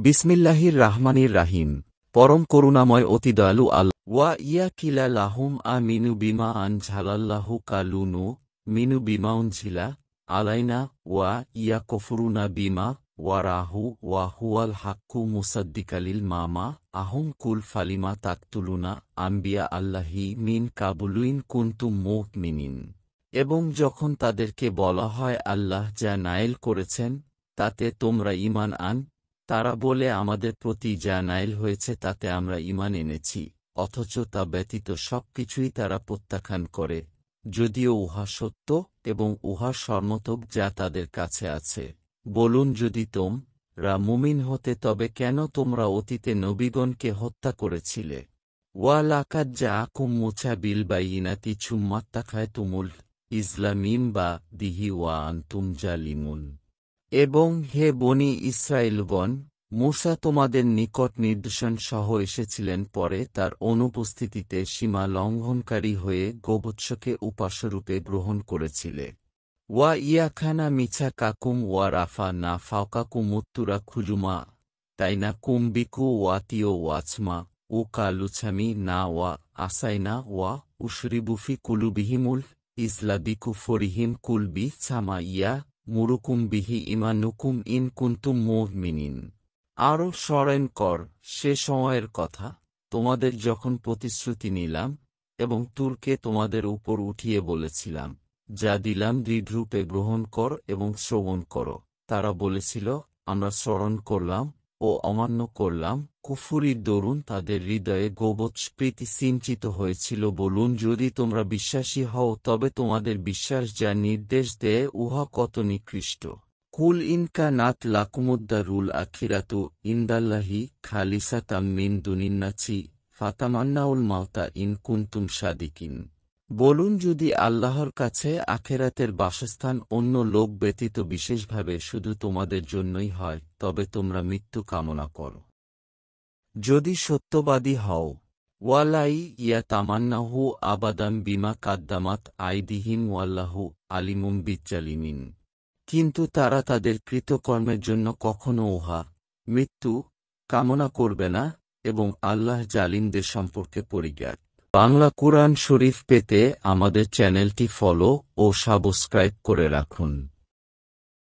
বিসমিল্লাহির রাহমানির রাহিম। পরম করুণাময় অতি দয়ালু আল্লাহ। ওয়া ইয়া কিলা লাহুম আমিনু বিমা আনঝালাল্লাহু কালুনু মিনু বিমা উনঝিলা আলাইনা ওয়া ইয়া কফুরুনা বিমা ওয়ারাহু ওয়া হুয়াল হাক্কু মুসাদ্দিকালিল মামা আহুম কুল ফালিমা তাকতুলুনা আম্বিয়া আল্লাহি মিন কাবুলুইন কুনতুম মুমিনিন। এবং যখন তাদেরকে বলা হয় আল্লাহ যা নায়েল করেছেন তাতে তোমরা ঈমান আন, তারা বলে আমাদের প্রতি যা নায়েল হয়েছে তাতে আমরা ঈমান এনেছি, অথচ তা ব্যতীত সবকিছুই তারা প্রত্যাখ্যান করে, যদিও উহা সত্য এবং উহার সর্মতক যা তাদের কাছে আছে। বলুন, যদি তোমরা মুমিন হতে তবে কেন তোমরা অতীতে নবীগণকে হত্যা করেছিলে? ওয়া লাকাদ জাআকুম মূসা বিল বাইয়িনাতি সুম্মাত্তাখাযতুমুল ইজলা মিন বা'দিহি ওয়া আনতুম জালিমুন। এবং হে বনী ইসরায়েলগণ, মূসা তোমাদের নিকট নিদর্শন সহ এসেছিলেন, পরে তার অনুপস্থিতিতে সীমা লঙ্ঘনকারী হয়ে গোবৎসকে উপাস্যরূপে গ্রহণ করেছিলে। ওয়া ইয়াখানা মিছা কাকুম ওয়া রাফা না ফাওকাকুমুত্তুরা খুজুমা তাইনা কুম্বিকু ওয়াতিও ওয়াচমা ও কালুছামি না ওয়া আসাইনা ওয়া উশরিবুফি কুলুবিহিমুল ইজলা বিকু ফরিহিম কুলবি ছামা ইয়া মুরুকুম বিহি ইমানুকুম ইন কুন্তুম মুমিনিন। আরও স্মরণ কর সে সময়ের কথা, তোমাদের যখন প্রতিশ্রুতি নিলাম এবং তুরকে তোমাদের উপর উঠিয়ে বলেছিলাম, যা দিলাম দৃঢ়রূপে গ্রহণ কর এবং শ্রবণ কর। তারা বলেছিল, আমরা স্মরণ করলাম ও অমান্য করলাম। কুফুরির দরুন তাদের হৃদয়ে গোবৎসপ্রীতি সিঞ্চিত হয়েছিল। বলুন, যদি তোমরা বিশ্বাসী হও তবে তোমাদের বিশ্বাস যা নির্দেশ দেয় উহা কত নিকৃষ্ট। কুল ইনকা নাত লাকুমুদ্দারুল আখিরাতু ইনদাল্লাহি খালিসাতাম মিন দুনিন্নাসি ফাতামান্নাউল মাউতা ইন কুনতুম সাদিকিন। বলুন, যদি আল্লাহর কাছে আখেরাতের বাসস্থান অন্য লোক ব্যতীত বিশেষভাবে শুধু তোমাদের জন্যই হয় তবে তোমরা মৃত্যু কামনা করো, যদি সত্যবাদী হও। ওয়ালাই ইয়া তামান্নাহু আবাদাম বিমা কাদ্দামাত আইদিহিম ওয়াল্লাহু আলিমুম বিজ্জালিমিন। কিন্তু তারা তাদের কৃতকর্মের জন্য কখনও উহা মৃত্যু কামনা করবে না এবং আল্লাহ জালিমদের সম্পর্কে পরিজ্ঞাত। বাংলা কুরআন শরীফ পেতে আমাদের চ্যানেলটি ফলো ও সাবস্ক্রাইব করে রাখুন।